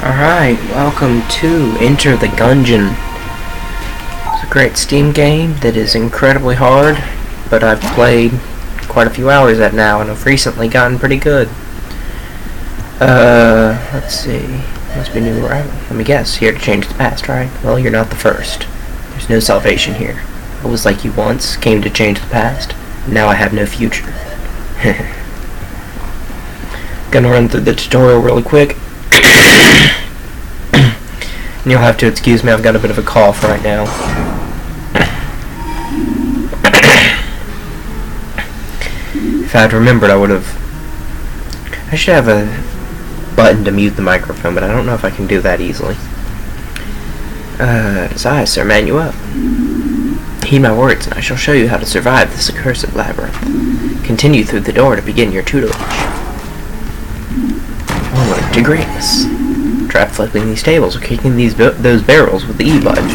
Alright, welcome to Enter the Gungeon. It's a great Steam game that is incredibly hard, but I've played quite a few hours at now and I've recently gotten pretty good. Let's see. Must be new, right? Let me guess. Here to change the past, right? Well, you're not the first. There's no salvation here. I was like you once, came to change the past. Now I have no future. Gonna run through the tutorial really quick. And you'll have to excuse me, I've got a bit of a cough right now. If I'd remembered, I should have a button to mute the microphone, but I don't know if I can do that easily. As I, Sir, man you up. Heed my words, and I shall show you how to survive this accursed labyrinth. Continue through the door to begin your tutelage. Onward to greatness. Try flipping these tables or kicking those barrels with the E button.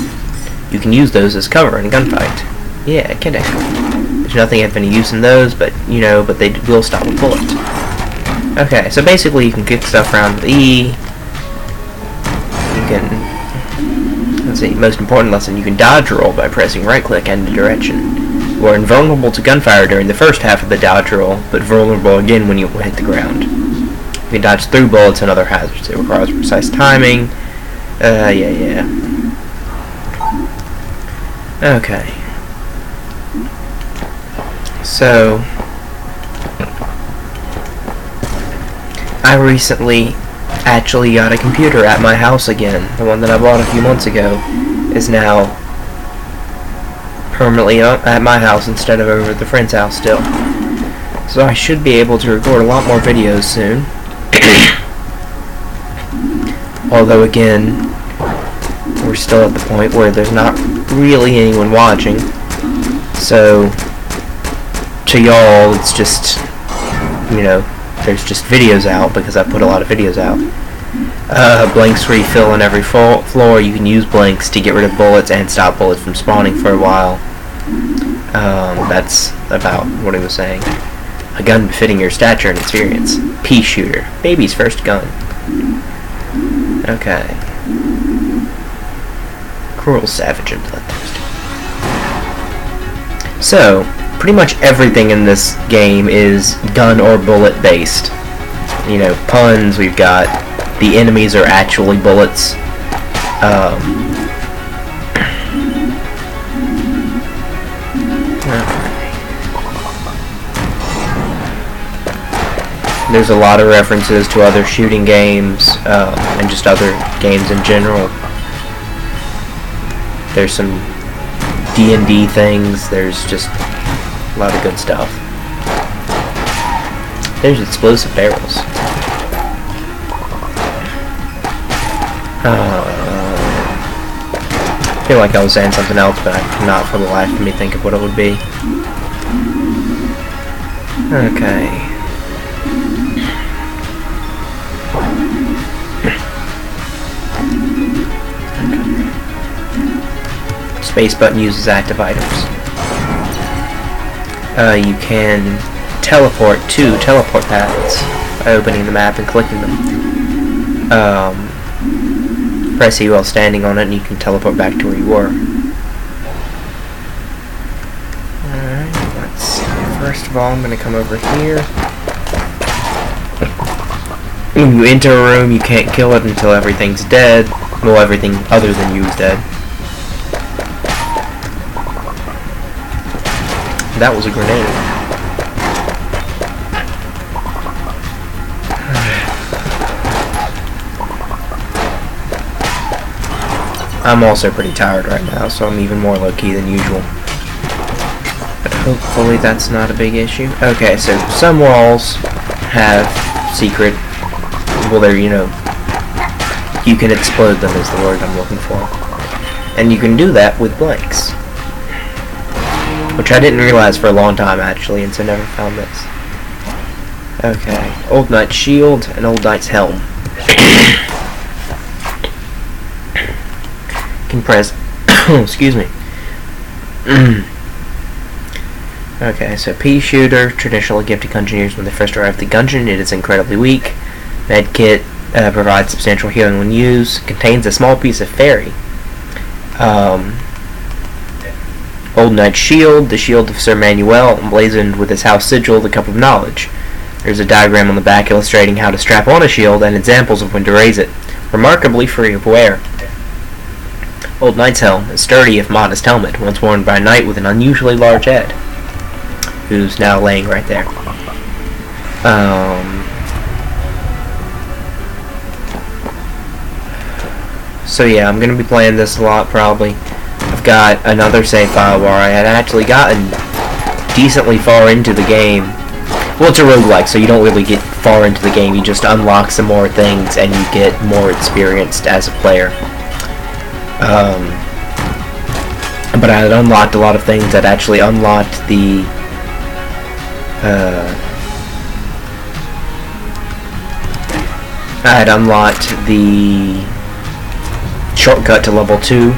You can use those as cover in a gunfight. Yeah, kidding. There's nothing of any use in those, but they will stop a bullet. Okay, so basically you can kick stuff around with E. You can, let's see, most important lesson, you can dodge roll by pressing right click and direction. You are invulnerable to gunfire during the first half of the dodge roll, but vulnerable again when you hit the ground. You can dodge through bullets and other hazards. It requires precise timing. Yeah. Okay. So, I recently actually got a computer at my house again. The one that I bought a few months ago is now permanently at my house instead of over at the friend's house still. So I should be able to record a lot more videos soon. Although again, we're still at the point where there's not really anyone watching. So, to y'all, it's just, there's just videos out because I put a lot of videos out. Blanks refill in every floor. You can use blanks to get rid of bullets and stop bullets from spawning for a while. That's about what he was saying. A gun befitting your stature and experience. Pea shooter. Baby's first gun. Okay. Cruel, savage, and bloodthirsty. So, pretty much everything in this game is gun or bullet based. Puns, we've got the enemies are actually bullets. There's a lot of references to other shooting games, and just other games in general. There's some D&D things, there's just a lot of good stuff. There's explosive barrels. I feel like I was saying something else, but I cannot for the life of me think of what it would be. Okay. Space button uses active items. You can teleport to teleport pads by opening the map and clicking them. Press E while standing on it and you can teleport back to where you were. Alright, let's see. First of all, I'm going to come over here. When you enter a room, you can't kill it until everything's dead. Well, everything other than you is dead. That was a grenade. I'm also pretty tired right now, so I'm even more low-key than usual. But hopefully that's not a big issue. Okay, so some walls have secret... Well, they're, you can explode them is the word I'm looking for. And you can do that with blanks. Which I didn't realize for a long time, actually, and so never found this. Okay. Old Knight's shield and Old Knight's helm. Can press... excuse me. Okay, so pea shooter, traditional gift to Gungeoneers when they first arrive at the Gungeon. It is incredibly weak. Medkit, provides substantial healing when used. Contains a small piece of fairy. Old Knight's shield, the shield of Sir Manuel, emblazoned with his house sigil, the Cup of Knowledge. There's a diagram on the back illustrating how to strap on a shield and examples of when to raise it. Remarkably free of wear. Old Knight's helm, a sturdy if modest helmet, once worn by a knight with an unusually large head, who's now laying right there. So yeah, I'm going to be playing this a lot probably. I've got another save file where I had actually gotten decently far into the game. Well, it's a roguelike, so you don't really get far into the game. You just unlock some more things and you get more experienced as a player. But I had unlocked a lot of things that actually unlocked the I had unlocked the shortcut to level 2,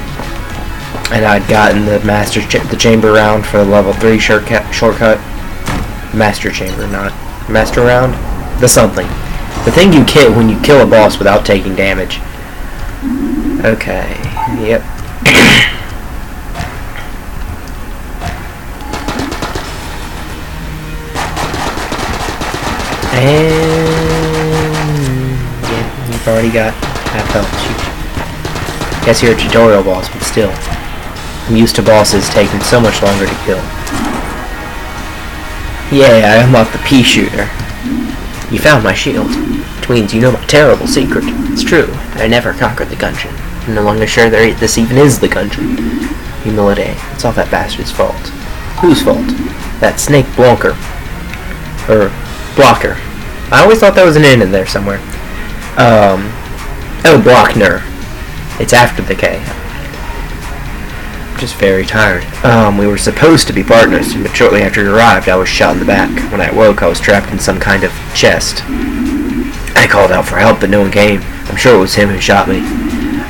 and I'd gotten the the chamber round for the level 3 shortcut. Master chamber, not master round. The something. The thing you kill when you kill a boss without taking damage. Okay. Yep. And yeah, you've already got half health. Guess you're a tutorial boss, but still. I'm used to bosses taking so much longer to kill. Yeah, I unlocked the pea shooter. You found my shield, which means you know my terrible secret. It's true, I never conquered the Gungeon. I'm no longer sure this even is the Gungeon. Humility, it's all that bastard's fault. Whose fault? That snake blocker. Blocker. I always thought there was an N in there somewhere. Oh, Blockner. It's after the K. I'm just very tired. We were supposed to be partners, but shortly after you arrived, I was shot in the back. When I awoke, I was trapped in some kind of chest. I called out for help, but no one came. I'm sure it was him who shot me.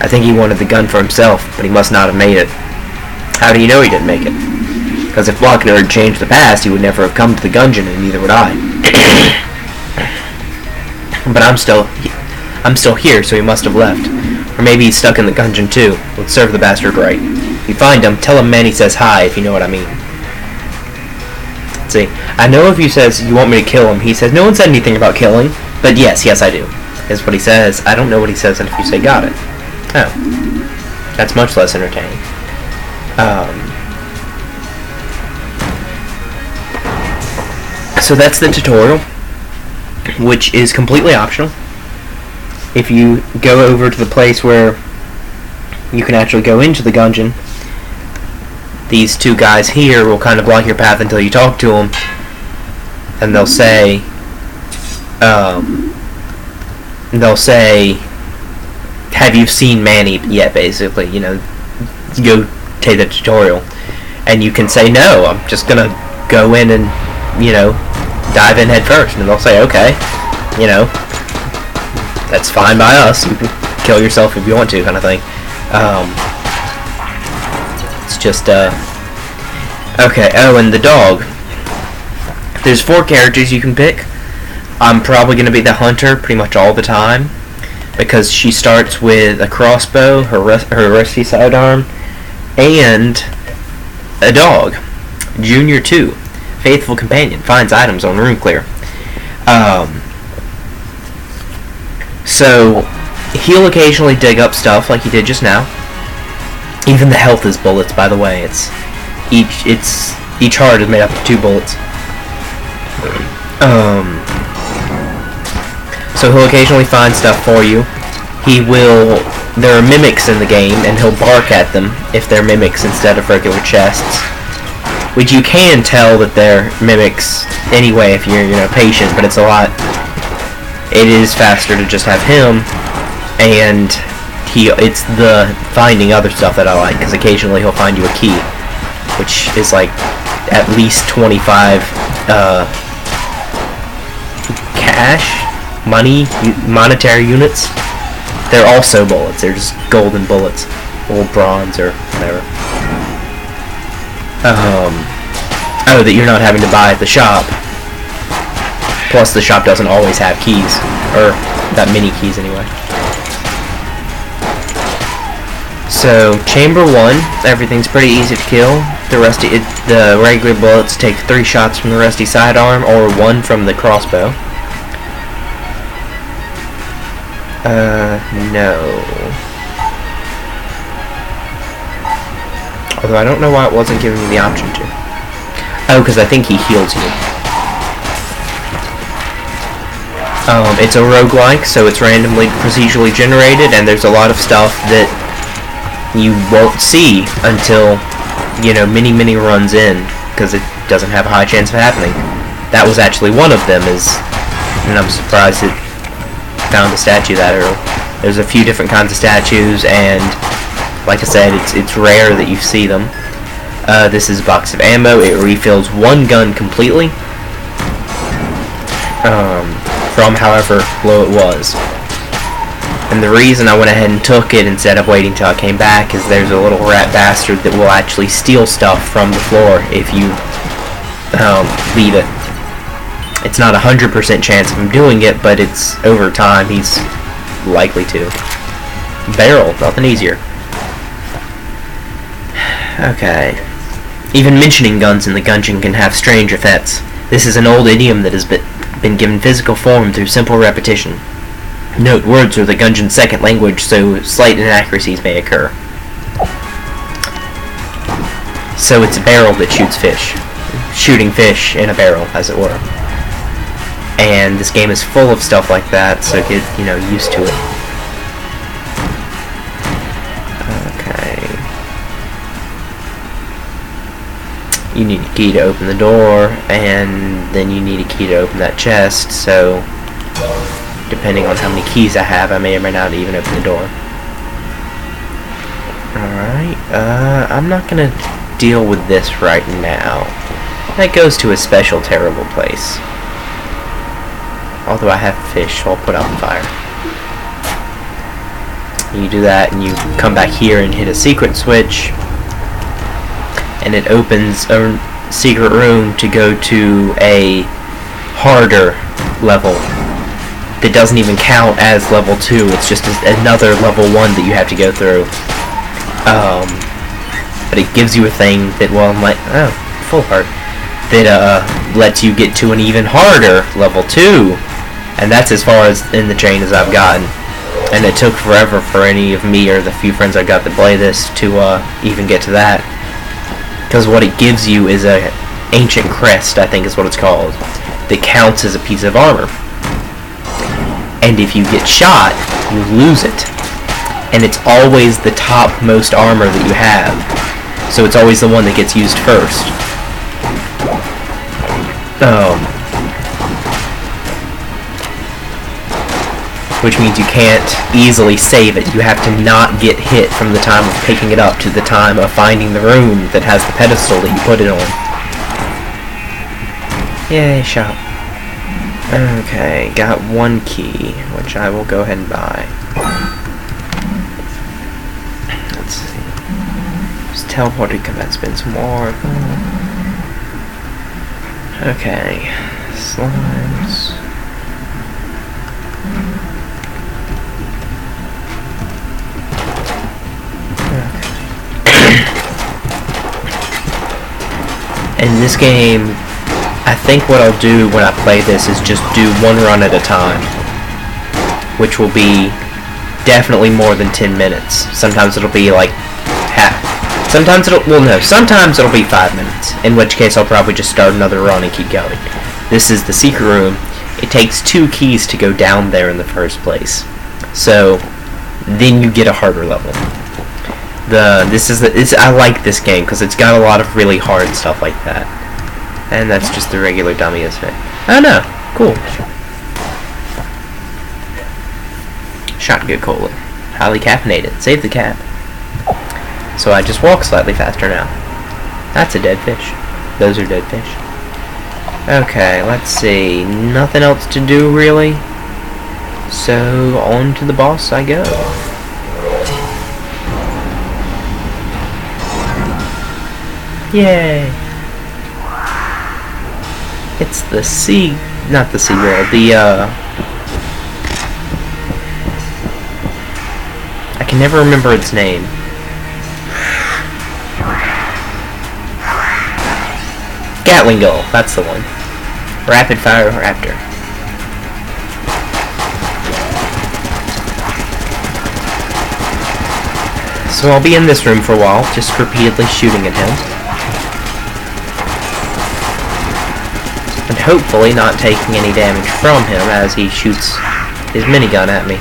I think he wanted the gun for himself, but he must not have made it. How do you know he didn't make it? Because if Blockner had changed the past, he would never have come to the Gungeon, and neither would I. But I'm still here, so he must have left. Or maybe he's stuck in the Gungeon too. Let's serve the bastard right. If you find him, tell him Manny says hi, if you know what I mean. Let's see. I know if you says you want me to kill him, he says, no one said anything about killing. But yes, I do. Is what he says. I don't know what he says if you say got it. Oh. That's much less entertaining. So that's the tutorial, which is completely optional. If you go over to the place where you can actually go into the Gungeon, these two guys here will kind of block your path until you talk to them, and they'll say, have you seen Manny yet, basically, you know, go take the tutorial. And you can say, no, I'm just gonna go in and, you know, dive in head first, and they'll say, okay, you know, that's fine by us, you can kill yourself if you want to, kind of thing. It's just, okay, oh, and the dog. There's 4 characters you can pick. I'm probably going to be the hunter pretty much all the time, because she starts with a crossbow, her rusty sidearm, and a dog. Junior 2, faithful companion, finds items on room clear. So he'll occasionally dig up stuff like he did just now. Even the health is bullets, by the way. Each heart is made up of 2 bullets. So he'll occasionally find stuff for you. There are mimics in the game, and he'll bark at them if they're mimics instead of regular chests. Which you can tell that they're mimics anyway if you're, you know, patient, but it is faster to just have him, and it's the finding other stuff that I like, because occasionally he'll find you a key, which is like at least 25 monetary units. They're also bullets. They're just golden bullets, or bronze, or whatever. Oh, that you're not having to buy at the shop. Plus, the shop doesn't always have keys, or that many keys anyway. So, chamber 1, everything's pretty easy to kill. The regular bullets take 3 shots from the rusty sidearm, or 1 from the crossbow. No. Although I don't know why it wasn't giving me the option to. Oh, because I think he heals you. It's a roguelike, so it's randomly procedurally generated, and there's a lot of stuff that you won't see until, you know, many runs in, because it doesn't have a high chance of happening. That was actually one of them, and I'm surprised it found a statue that early. There's a few different kinds of statues, and like I said, it's rare that you see them. This is a box of ammo. It refills 1 gun completely, from however low it was. And the reason I went ahead and took it instead of waiting till I came back is there's a little rat bastard that will actually steal stuff from the floor if you leave it. It's not a 100% chance of him doing it, but it's over time he's likely to. Barrel, nothing easier. Okay. Even mentioning guns in the Gungeon can have strange effects. This is an old idiom that has been given physical form through simple repetition. Note, words are the Gungeon's second language, so slight inaccuracies may occur. So it's a barrel that shoots fish. Shooting fish in a barrel, as it were. And this game is full of stuff like that, so get, you know, used to it. Okay. You need a key to open the door, and then you need a key to open that chest, so depending on how many keys I have, I may or may not even open the door. Alright, I'm not gonna deal with this right now. That goes to a special terrible place. Although I have fish, so I'll put out the fire. You do that, and you come back here and hit a secret switch, and it opens a secret room to go to a harder level that doesn't even count as level 2. It's just another level 1 that you have to go through. But it gives you a thing that, well, full heart, that lets you get to an even harder level 2. And that's as far as in the chain as I've gotten. And it took forever for any of me or the few friends I got to play this to even get to that. Because what it gives you is a ancient crest, I think is what it's called, that counts as a piece of armor. And if you get shot, you lose it. And it's always the topmost armor that you have. So it's always the one that gets used first. Which means you can't easily save it. You have to not get hit from the time of picking it up to the time of finding the room that has the pedestal that you put it on. Yay, shop. Okay, got 1 key, which I will go ahead and buy. Let's see. Just teleported, come back, spend some more. Okay. Slimes. In this game, I think what I'll do when I play this is just do 1 run at a time, which will be definitely more than 10 minutes. Sometimes it'll be like half. Sometimes it'll be 5 minutes, in which case I'll probably just start another run and keep going. This is the secret room. It takes 2 keys to go down there in the first place. So then you get a harder level. I like this game because it's got a lot of really hard stuff like that. And that's just the regular dummy, isn't it? Oh no, cool. Shotgun cola. Highly caffeinated. Save the cap. So I just walk slightly faster now. That's a dead fish. Those are dead fish. Okay, let's see. Nothing else to do really. So on to the boss I go. Yay! It's the sea not the SeaWorld, I can never remember its name. Gatling Gull, that's the one. Rapid Fire Raptor. So I'll be in this room for a while, just repeatedly shooting at him. And hopefully not taking any damage from him as he shoots his minigun at me.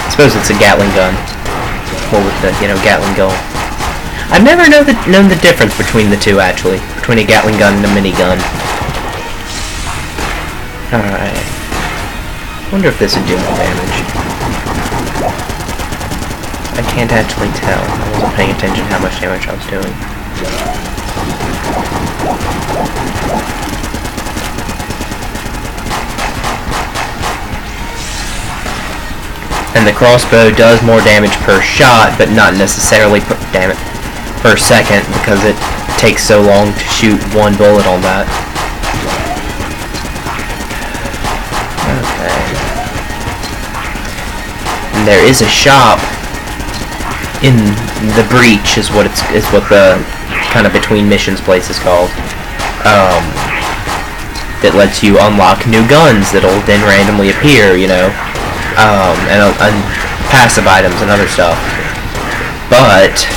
I suppose it's a Gatling gun. Well, with the, Gatling gun. I've never known the difference between the two, actually. Between a Gatling gun and a minigun. Alright. Wonder if this would do more damage. I can't actually tell. I wasn't paying attention to how much damage I was doing. And the crossbow does more damage per shot, but not necessarily per second, because it takes so long to shoot one bullet on that. Okay. And there is a shop in the breach, is what the kind of between missions place is called. That lets you unlock new guns that'll then randomly appear, and passive items and other stuff. But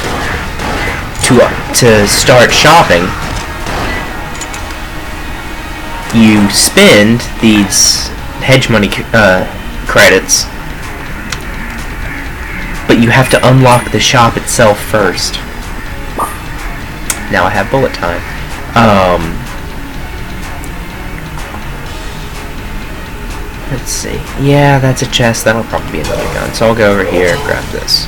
to start shopping, you spend these hedge money credits, but you have to unlock the shop itself first. Now I have bullet time. Let's see. Yeah, that's a chest. That'll probably be another gun. So I'll go over here and grab this,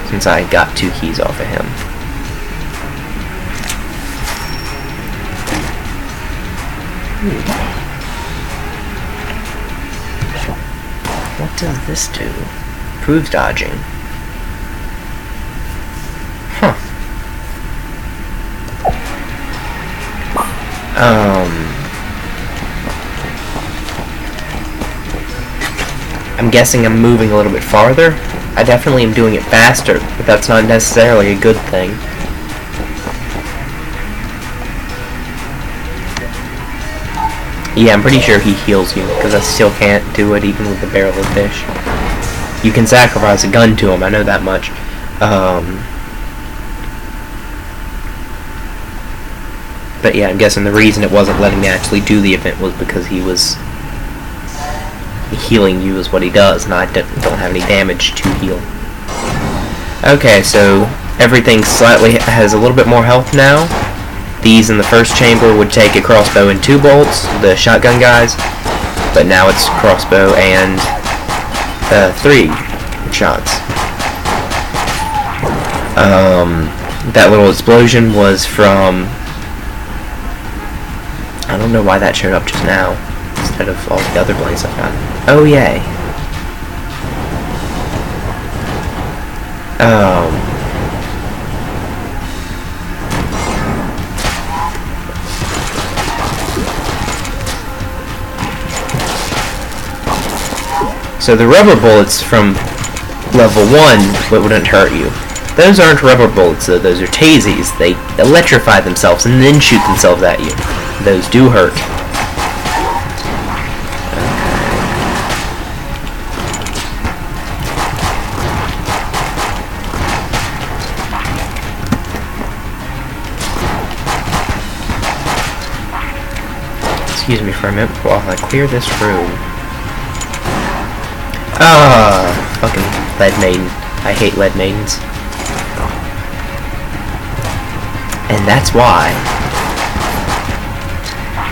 since I got 2 keys off of him. What does this do? Proves dodging. Huh. I'm guessing I'm moving a little bit farther. I definitely am doing it faster, but that's not necessarily a good thing. Yeah, I'm pretty sure he heals you, because I still can't do it even with the barrel of fish. You can sacrifice a gun to him, I know that much. But yeah, I'm guessing the reason it wasn't letting me actually do the event was because he was healing you is what he does, and I don't have any damage to heal. Okay, so everything slightly has a little bit more health now. These in the first chamber would take a crossbow and 2 bolts, the shotgun guys, but now it's crossbow and 3 shots. That little explosion was from... I don't know why that showed up just now, instead of all the other blanks I found. Oh, yay. So the rubber bullets from level 1 wouldn't hurt you. Those aren't rubber bullets, though. Those are taseys. They electrify themselves and then shoot themselves at you. Those do hurt. Excuse me for a minute while I clear this room. Fucking lead maiden. I hate lead maidens. And that's why.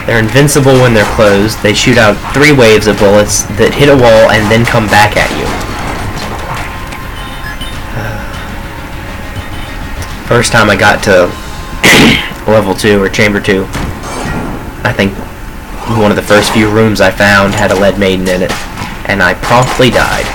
They're invincible when they're closed. They shoot out 3 waves of bullets that hit a wall and then come back at you. First time I got to level 2 or chamber 2, I think one of the first few rooms I found had a lead maiden in it, and I promptly died.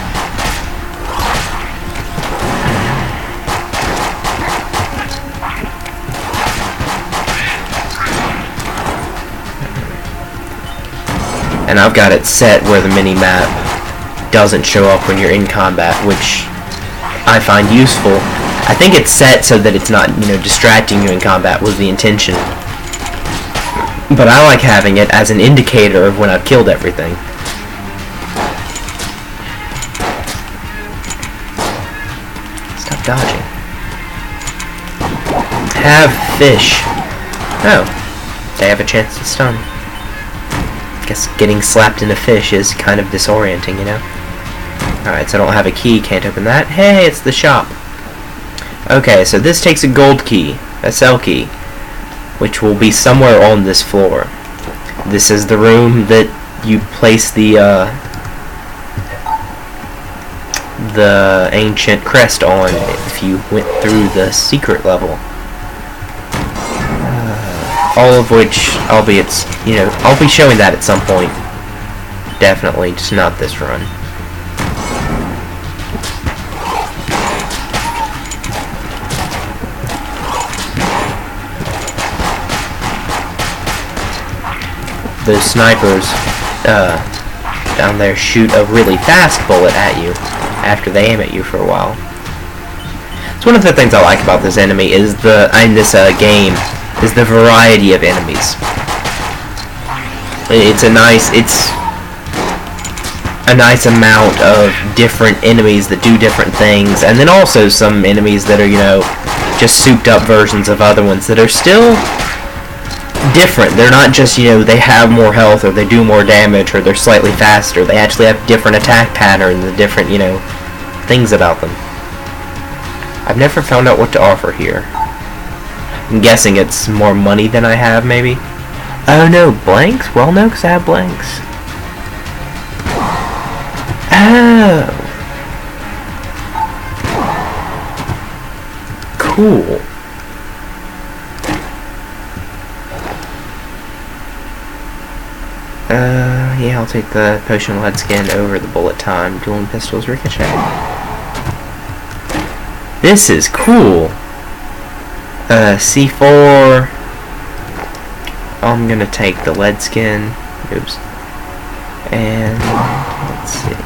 And I've got it set where the mini-map doesn't show up when you're in combat, which I find useful. I think it's set so that it's not, distracting you in combat was the intention. But I like having it as an indicator of when I've killed everything. Stop dodging. Have fish. Oh. They have a chance to stun. Guess getting slapped in a fish is kind of disorienting, Alright, so I don't have a key, can't open that. Hey, it's the shop. Okay, so this takes a gold key, a cell key, which will be somewhere on this floor. This is the room that you place the ancient crest on if you went through the secret level. All of which, albeit, I'll be showing that at some point. Definitely, just not this run. Those snipers down there shoot a really fast bullet at you after they aim at you for a while. It's one of the things I like about this enemy is game is the variety of enemies. It's a nice amount of different enemies that do different things, and then also some enemies that are, just souped up versions of other ones that are still different. They're not just, they have more health or they do more damage or they're slightly faster. They actually have different attack patterns and different, things about them. I've never found out what to offer here. I'm guessing it's more money than I have, maybe. Oh no, blanks? Well, no, because I have blanks. Oh. Cool. Yeah, I'll take the potion lead skin over the bullet time. Dueling pistols ricochet. This is cool. C4. I'm gonna take the lead skin. Oops. And let's see.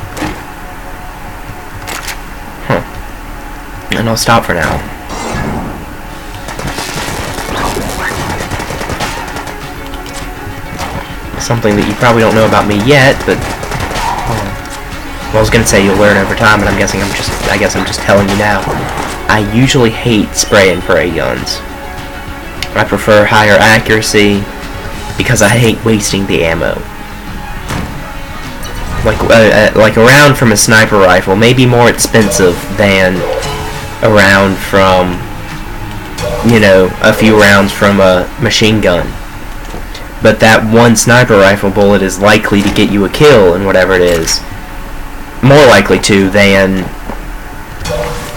And I'll stop for now. Something that you probably don't know about me yet, but well, I was gonna say you'll learn over time, but I guess I'm just telling you now. I usually hate spray and pray guns. I prefer higher accuracy because I hate wasting the ammo. Like a round from a sniper rifle may be more expensive than a round from, a few rounds from a machine gun. But that one sniper rifle bullet is likely to get you a kill in whatever it is. More likely to than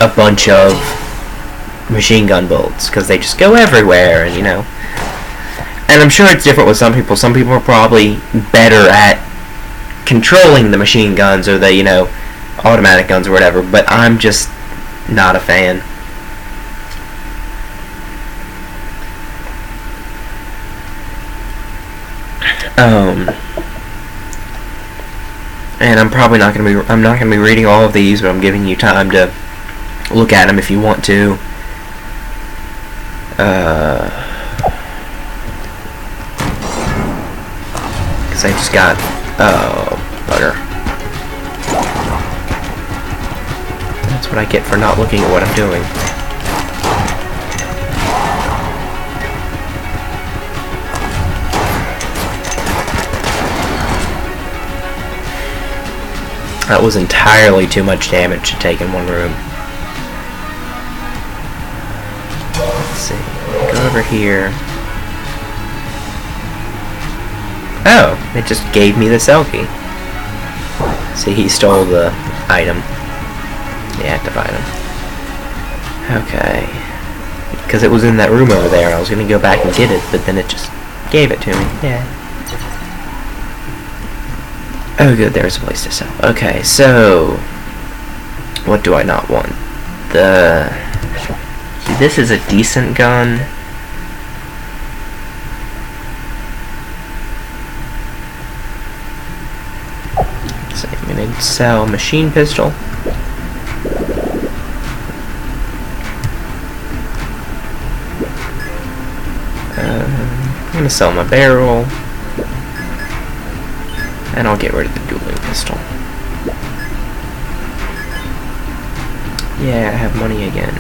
a bunch of machine gun bullets, because they just go everywhere, and And I'm sure it's different with some people. Some people are probably better at controlling the machine guns or the, automatic guns or whatever, but I'm just not a fan. And I'm probably not gonna be reading all of these, but I'm giving you time to look at them if you want to. Because I just got bugger. That's what I get for not looking at what I'm doing. That was entirely too much damage to take in one room. Let's see. Go over here. Oh, it just gave me the cell key. See, he stole the item. The active item. Okay. Because it was in that room over there. I was going to go back and get it, but then it just gave it to me. Yeah. Oh good, there's a place to sell. Okay, so what do I not want? See, this is a decent gun. see, I'm gonna sell machine pistol. I'm gonna sell my barrel. And I'll get rid of the dueling pistol. Yeah, I have money again.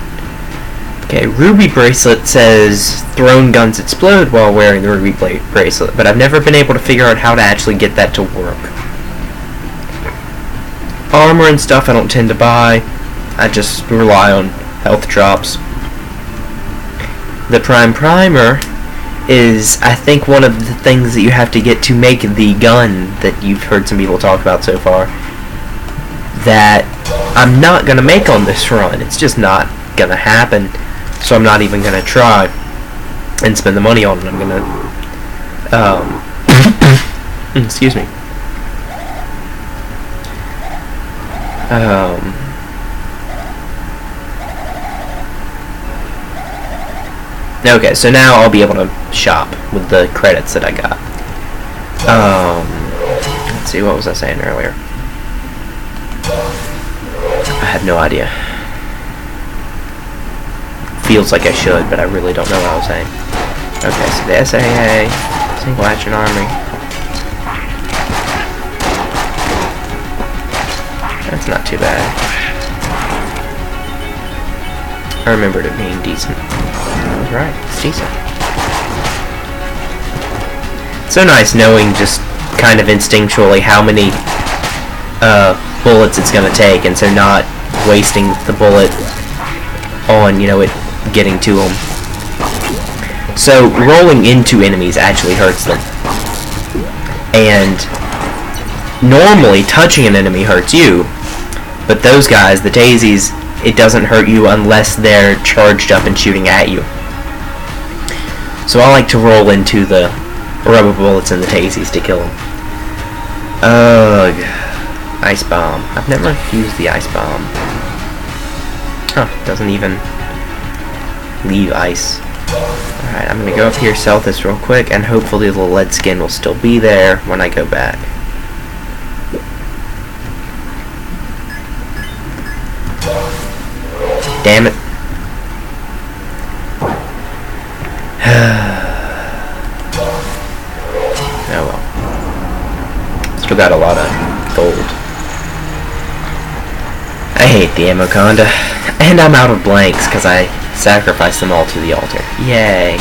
Okay, Ruby Bracelet says thrown guns explode while wearing the Ruby Bracelet, but I've never been able to figure out how to actually get that to work. Armor and stuff I don't tend to buy. I just rely on health drops. The Prime Primer is, I think, one of the things that you have to get to make the gun that you've heard some people talk about so far, that I'm not going to make on this run. It's just not going to happen, so I'm not even going to try and spend the money on it. I'm going to excuse me. Okay, so now I'll be able to shop with the credits that I got. Let's see, what was I saying earlier? I have no idea. Feels like I should, but I really don't know what I was saying. Okay, so the SAA, Single Action Army. That's not too bad. I remembered it being decent. I was right, it's decent. It's so nice knowing just kind of instinctually how many bullets it's going to take, and so not wasting the bullet on, you know, it getting to them. So rolling into enemies actually hurts them. And normally touching an enemy hurts you, but those guys, the daisies, it doesn't hurt you unless they're charged up and shooting at you. So I like to roll into the rubber bullets and the daisies to kill them. Ugh. Ice bomb. I've never used the ice bomb. Huh, doesn't even leave ice. Alright, I'm gonna go up here, sell this real quick, and hopefully the lead skin will still be there when I go back. Damn it. Oh well. Still got a lot of gold. I hate the ammo conda. And I'm out of blanks because I sacrificed them all to the altar. Yay.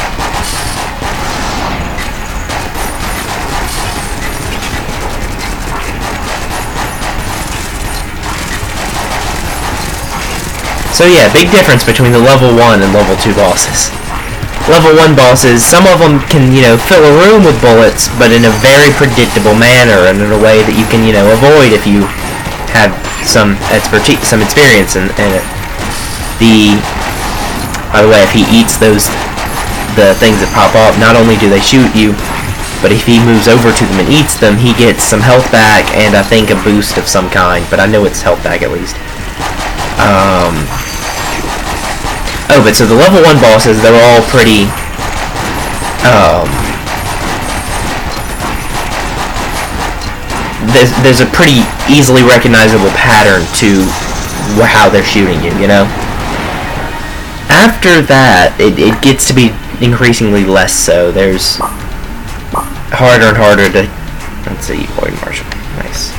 So yeah, big difference between the level 1 and level 2 bosses. Level 1 bosses, some of them can, you know, fill a room with bullets, but in a very predictable manner and in a way that you can, you know, avoid if you have some expertise, some experience in it. By the way, if he eats the things that pop up, not only do they shoot you, but if he moves over to them and eats them, he gets some health back and I think a boost of some kind, but I know it's health back at least. Oh, but so the level 1 bosses, they're all pretty, there's a pretty easily recognizable pattern to how they're shooting you, you know? After that, it gets to be increasingly less so. There's harder and harder to, let's see, Void Marshal, nice.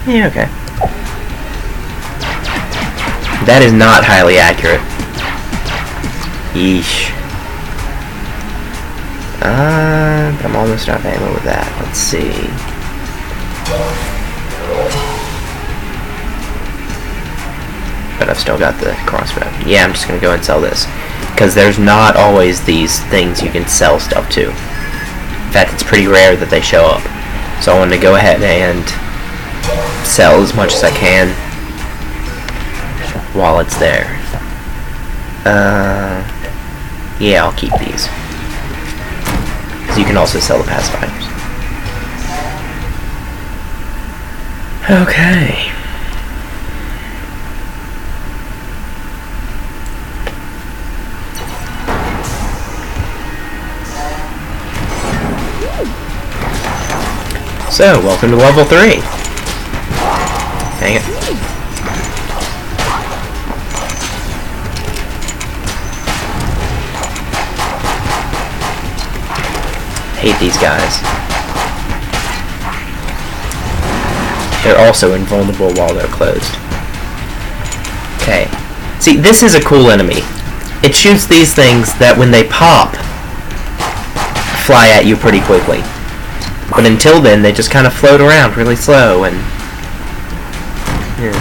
Yeah, okay. That is not highly accurate. Yeesh. But I'm almost out of ammo with that. Let's see. But I've still got the crossbow. Yeah, I'm just gonna go and sell this. Because there's not always these things you can sell stuff to. In fact, it's pretty rare that they show up. So I wanted to go ahead and sell as much as I can while it's there. Yeah, I'll keep these. Because you can also sell the pacifyers. Okay. So, welcome to level 3. Dang it. Hate these guys. They're also invulnerable while they're closed. Okay. See, this is a cool enemy. It shoots these things that when they pop, fly at you pretty quickly. But until then, they just kind of float around really slow and... yeah.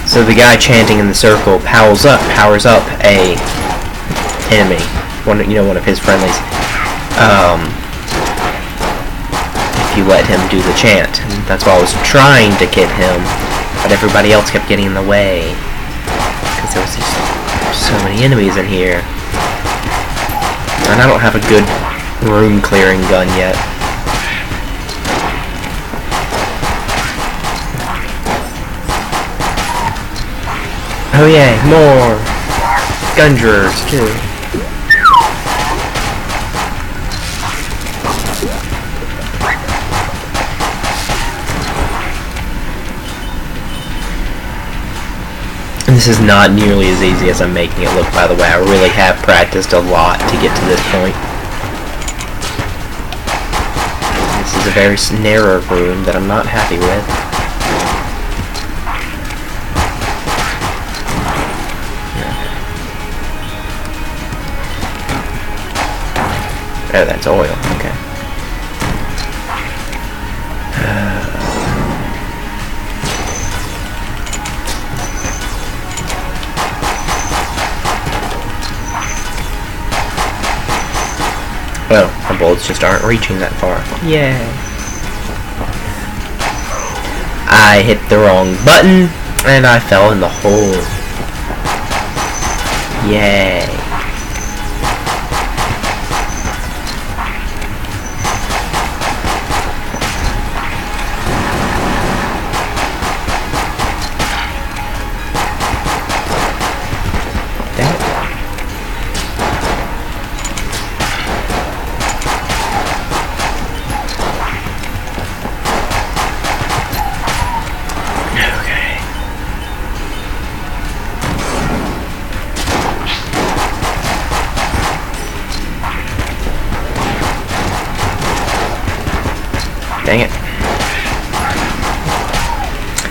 So the guy chanting in the circle powers up a enemy, one of his friendlies. If you let him do the chant, and that's why I was trying to get him, but everybody else kept getting in the way because there was just so many enemies in here, and I don't have a good room clearing gun yet. Oh yeah, more Gungers too. And this is not nearly as easy as I'm making it look, by the way. I really have practiced a lot to get to this point. This is a very narrow room that I'm not happy with. Oh, that's oil. Okay. Well, my bullets just aren't reaching that far. Yay. I hit the wrong button, and I fell in the hole. Yay. Dang it.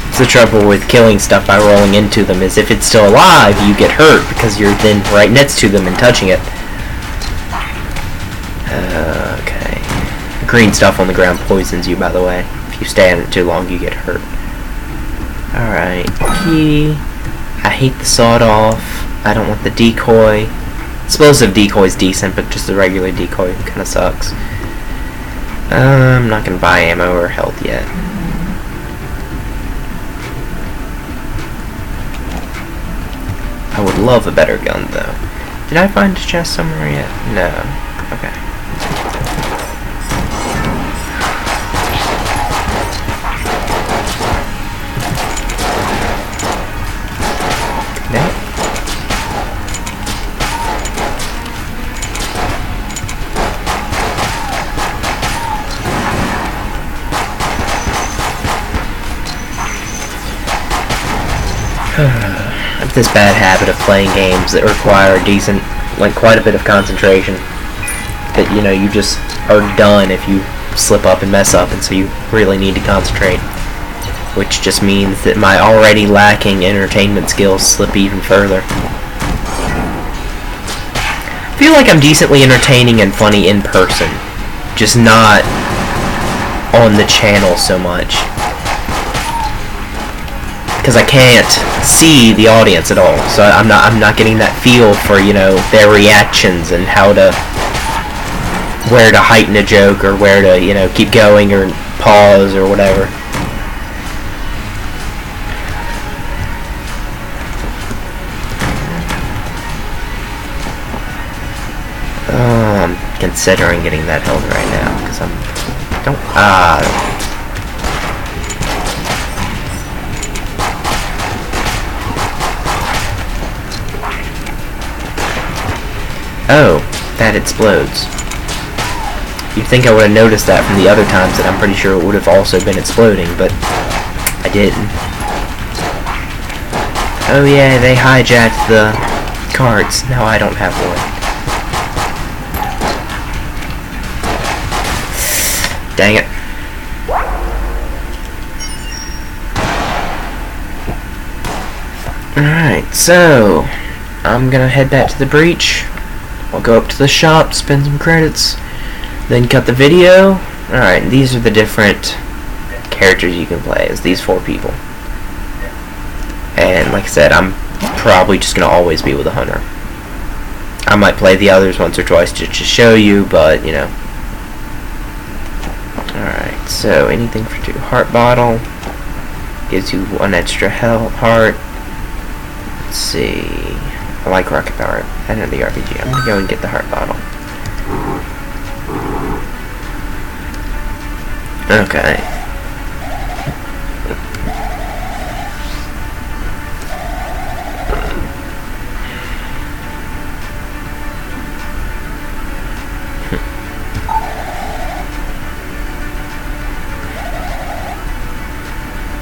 It's the trouble with killing stuff by rolling into them, is if it's still alive, you get hurt because you're then right next to them and touching it. Okay. Green stuff on the ground poisons you, by the way. If you stay on it too long, you get hurt. Alright. Key. I hate the sawed-off. I don't want the decoy. Explosive decoy's decent, but just the regular decoy kind of sucks. I'm not gonna buy ammo or health yet. I would love a better gun, though. Did I find a chest somewhere yet? No. Okay. No. I have this bad habit of playing games that require quite a bit of concentration. That, you just are done if you slip up and mess up, and so you really need to concentrate. Which just means that my already lacking entertainment skills slip even further. I feel like I'm decently entertaining and funny in person, just not on the channel so much. Because I can't see the audience at all, so I'm not getting that feel for their reactions and where to heighten a joke or where to keep going or pause or whatever. I'm considering getting that health right now because Oh, that explodes. You'd think I would have noticed that from the other times that I'm pretty sure it would have also been exploding, but I didn't. Oh yeah, they hijacked the carts. Now I don't have one. Dang it. Alright, so I'm gonna head back to the breach. I'll go up to the shop, spend some credits, then cut the video. Alright, these are the different characters you can play as these 4 people. And like I said, I'm probably just gonna always be with a hunter. I might play the others once or twice just to show you, but you know. Alright, so anything for 2. Heart bottle gives you 1 extra heart. Let's see. I like rocket power. I know the RPG. I'm gonna go and get the heart bottle. Okay.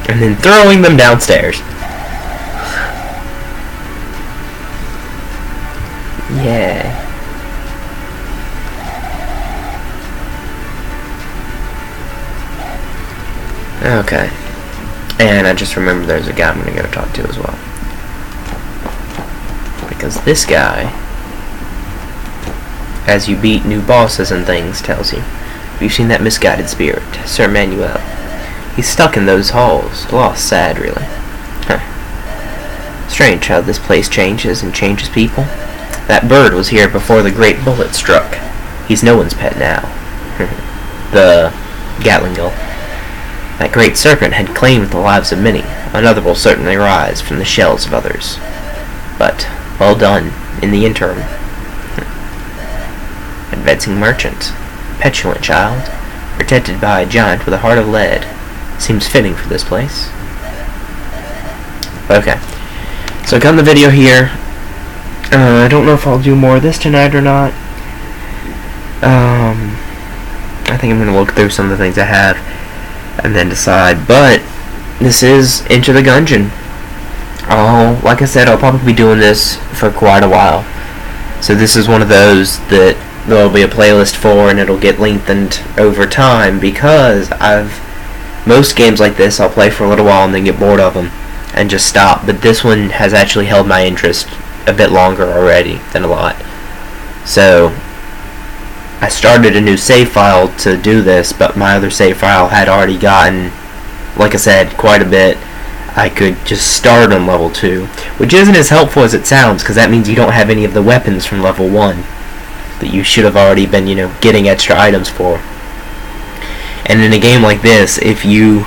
And then throwing them downstairs. Yeah. Okay. And I just remembered there's a guy I'm gonna go talk to as well. Because this guy, as you beat new bosses and things, tells you, have you seen that misguided spirit, Sir Manuel? He's stuck in those halls. Lost, sad, really. Huh. Strange how this place changes and changes people. That bird was here before the great bullet struck. He's no one's pet now. The Gatling gull. That great serpent had claimed the lives of many. Another will certainly rise from the shells of others. But, well done, in the interim. Advancing merchant. Petulant child. Protected by a giant with a heart of lead. Seems fitting for this place. Okay. So cut the video here. I don't know if I'll do more of this tonight or not. I think I'm going to look through some of the things I have and then decide. But this is Into the Gungeon. Like I said, I'll probably be doing this for quite a while. So this is one of those that there'll be a playlist for, and it'll get lengthened over time, because most games like this I'll play for a little while and then get bored of them and just stop. But this one has actually held my interest a bit longer already than a lot. So I started a new save file to do this, but my other save file had already gotten, like I said, quite a bit. I could just start on level 2, which isn't as helpful as it sounds, because that means you don't have any of the weapons from level 1 that you should have already been, getting extra items for. And in a game like this, if you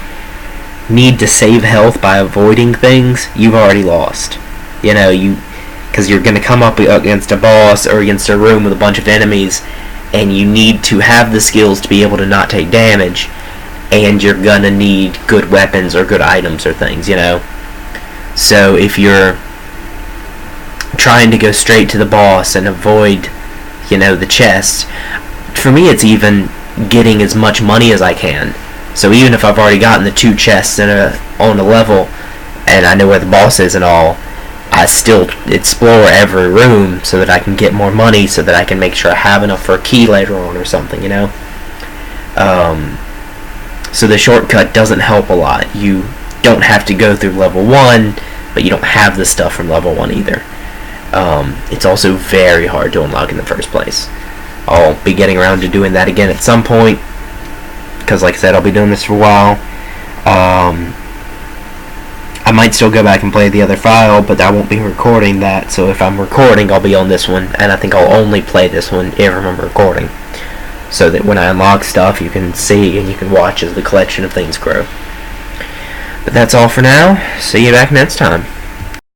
need to save health by avoiding things, you've already lost. Because you're going to come up against a boss or against a room with a bunch of enemies, and you need to have the skills to be able to not take damage, and you're going to need good weapons or good items or things, So if you're trying to go straight to the boss and avoid, the chests, for me it's even getting as much money as I can. So even if I've already gotten the 2 chests on a level, and I know where the boss is and all, I still explore every room so that I can get more money, so that I can make sure I have enough for a key later on or something, So the shortcut doesn't help a lot. You don't have to go through level 1, but you don't have the stuff from level 1 either. It's also very hard to unlock in the first place. I'll be getting around to doing that again at some point, because like I said, I'll be doing this for a while. I might still go back and play the other file, but I won't be recording that, so if I'm recording, I'll be on this one, and I think I'll only play this one if I'm recording, so that when I unlock stuff, you can see and you can watch as the collection of things grow. But that's all for now. See you back next time.